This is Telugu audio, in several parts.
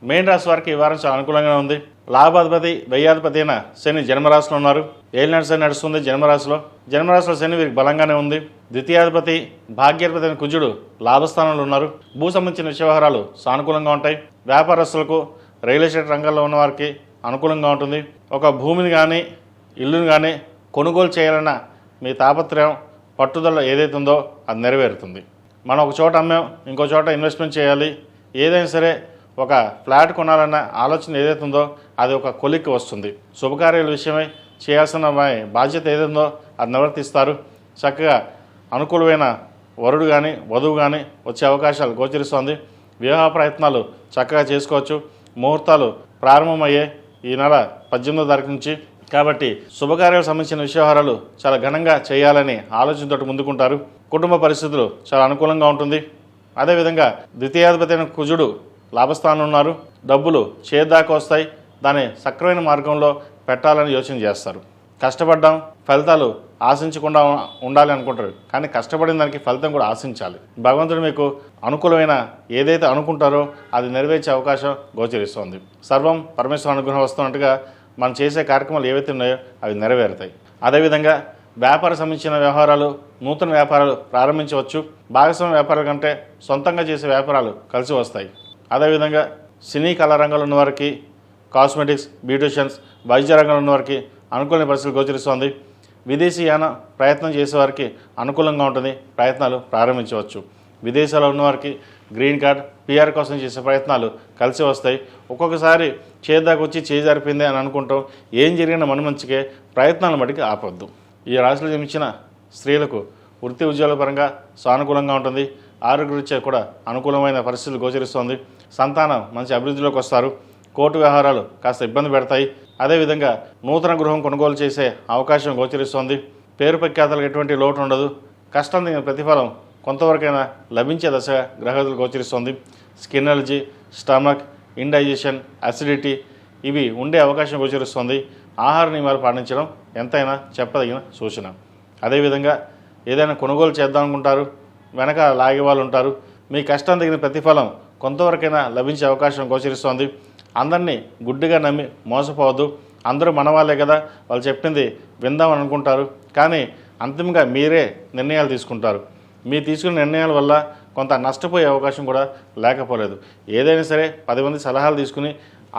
మెయిన్ రాశి వారికి ఈ వారం చాలా అనుకూలంగా ఉంది. లాభాధిపతి వ్యయాధిపతి అయిన శని జన్మరాశిలో ఉన్నారు. ఏలినాటి శని నడుస్తుంది జన్మరాశిలో. జన్మరాశిలో శని వీరికి బలంగానే ఉంది. ద్వితీయాధిపతి భాగ్యాధిపతి అయిన కుజుడు లాభస్థానంలో ఉన్నారు. భూ సంబంధించిన వ్యవహారాలు సానుకూలంగా ఉంటాయి. వ్యాపారస్తులకు, రియల్ ఎస్టేట్ రంగంలో ఉన్న వారికి అనుకూలంగా ఉంటుంది. ఒక భూమిని కానీ ఇల్లుని కానీ కొనుగోలు చేయాలన్న మీ తాపత్రయం, పట్టుదల ఏదైతే ఉందో అది నెరవేరుతుంది. మనం ఒక చోట అమ్మాం, ఇంకో చోట ఇన్వెస్ట్మెంట్ చేయాలి, ఏదైనా సరే ఒక ఫ్లాట్ కొనాలన్న ఆలోచన ఏదైతే ఉందో అది ఒక కొలిక్కి వస్తుంది. శుభకార్యాల విషయమై చేయాల్సిన బాధ్యత ఏదైందో అది నిర్వర్తిస్తారు. చక్కగా అనుకూలమైన వరుడు కానీ వధువు కానీ వచ్చే అవకాశాలు గోచరిస్తోంది. వివాహ ప్రయత్నాలు చక్కగా చేసుకోవచ్చు. ముహూర్తాలు ప్రారంభమయ్యే ఈ నెల 18వ తారీఖు నుంచి. కాబట్టి శుభకార్యాలకు సంబంధించిన వ్యవహారాలు చాలా ఘనంగా చేయాలని ఆలోచనతో ముందుకుంటారు. కుటుంబ పరిస్థితులు చాలా అనుకూలంగా ఉంటుంది. అదేవిధంగా ద్వితీయాధిపతి అయిన కుజుడు లాభస్థానంలో ఉన్నారు. డబ్బులు చేదాకా వస్తాయి. దాన్ని సక్రమైన మార్గంలో పెట్టాలని యోచన చేస్తారు. కష్టపడ్డాం, ఫలితాలు ఆశించకుండా ఉండాలి అనుకుంటారు. కానీ కష్టపడిన దానికి ఫలితం కూడా ఆశించాలి. భగవంతుడు మీకు అనుకూలమైన ఏదైతే అనుకుంటారో అది నెరవేర్చే అవకాశం గోచరిస్తోంది. సర్వం పరమేశ్వర అనుగ్రహం వస్తున్నట్టుగా మనం చేసే కార్యక్రమాలు ఏవైతే ఉన్నాయో అవి నెరవేరుతాయి. అదేవిధంగా వ్యాపార సంబంధించిన వ్యవహారాలు, నూతన వ్యాపారాలు ప్రారంభించవచ్చు. భాగస్వామ్య వ్యాపారాల కంటే సొంతంగా చేసే వ్యాపారాలు కలిసి వస్తాయి. అదేవిధంగా సినీ కళా రంగంలో ఉన్నవారికి, కాస్మెటిక్స్, బ్యూటిషియన్స్, వైద్య రంగంలో ఉన్నవారికి అనుకూలమైన పరిస్థితులు గోచరిస్తోంది. విదేశీయాన ప్రయత్నం చేసేవారికి అనుకూలంగా ఉంటుంది. ప్రయత్నాలు ప్రారంభించవచ్చు. విదేశాల్లో ఉన్నవారికి గ్రీన్ కార్డ్, పిఆర్ కోసం చేసే ప్రయత్నాలు కలిసి వస్తాయి. ఒక్కొక్కసారి చేదాకా వచ్చి చేజారిపోయింది అని అనుకుంటాం. ఏం జరిగినా మన మంచికే, ప్రయత్నాలను బట్టి ఆపొద్దు. ఈ రాశిలో జన్మించిన స్త్రీలకు వృత్తి ఉద్యోగాల పరంగా సానుకూలంగా ఉంటుంది. ఆరోగ్యరీత్యా కూడా అనుకూలమైన పరిస్థితులు గోచరిస్తోంది. సంతానం మంచి అభివృద్ధిలోకి వస్తారు. కోర్టు వ్యవహారాలు కాస్త ఇబ్బంది పెడతాయి. అదేవిధంగా నూతన గృహం కొనుగోలు చేసే అవకాశం గోచరిస్తోంది. పేరు ప్రఖ్యాతలకు ఎటువంటి లోటు ఉండదు. కష్టం దిగిన ప్రతిఫలం కొంతవరకైనా లభించే దశగా గ్రహగతులు గోచరిస్తోంది. Skin allergy, stomach, indigestion, acidity ఇవి ఉండే అవకాశం గోచరిస్తోంది. ఆహార నియమాలు పాటించడం ఎంతైనా చెప్పదగిన సూచన. అదేవిధంగా ఏదైనా కొనుగోలు చేద్దామనుకుంటారు, వెనక లాగే వాళ్ళు ఉంటారు. మీ కష్టం తగిన ప్రతిఫలం కొంతవరకైనా లభించే అవకాశం గోచరిస్తోంది. అందరినీ గుడ్డిగా నమ్మి మోసపోవద్దు. అందరూ మన వాళ్ళే కదా, వాళ్ళు చెప్పింది విందామని అనుకుంటారు. కానీ అంతిమంగా మీరే నిర్ణయాలు తీసుకుంటారు. మీరు తీసుకున్న నిర్ణయాల వల్ల కొంత నష్టపోయే అవకాశం కూడా లేకపోలేదు. ఏదైనా సరే 10 మంది సలహాలు తీసుకుని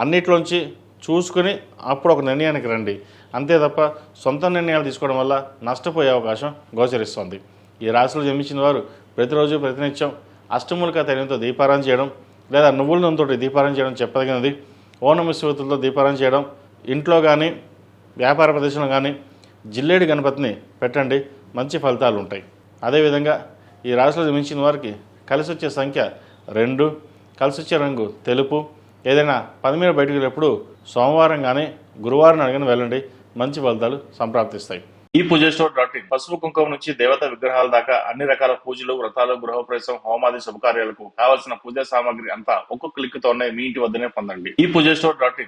అన్నిట్లోంచి చూసుకుని అప్పుడు ఒక నిర్ణయానికి రండి. అంతే తప్ప సొంత నిర్ణయాలు తీసుకోవడం వల్ల నష్టపోయే అవకాశం గోచరిస్తోంది. ఈ రాశిలో జన్మించిన వారు ప్రతిరోజు ప్రతినిత్యం అష్టమూలికా తైలంతో దీపారాధన చేయడం లేదా నువ్వుల నూనెతో దీపారాధన చేయడం చెప్పదగినది. ఓనమిశ్వతులతో దీపారాధన చేయడం, ఇంట్లో కానీ వ్యాపార ప్రదేశంలో కానీ జిల్లేడి గణపతిని పెట్టండి, మంచి ఫలితాలు ఉంటాయి. అదేవిధంగా ఈ రాశిలో జన్మించిన వారికి కలిసి వచ్చే సంఖ్య 2, కలిసి వచ్చే రంగు తెలుపు. ఏదైనా పని మీద బయటకు వెళ్ళినప్పుడు సోమవారం కానీ గురువారం అడిగిన వెళ్ళండి, మంచి ఫలితాలు సంప్రాప్తిస్తాయి. ఈ పూజస్టోర్.in పసుపు కుంకుమ నుంచి దేవత విగ్రహాల దాకా అన్ని రకాల పూజలు, వ్రతాలు, గృహప్రవేశం, హోమాది శుభకార్యాలకు కావాల్సిన పూజా సామాగ్రి అంతా ఒక్కొక్క క్లిక్ తోనే మీ ఇంటి వద్దనే పొందండి. ఈ పూజస్టోర్.in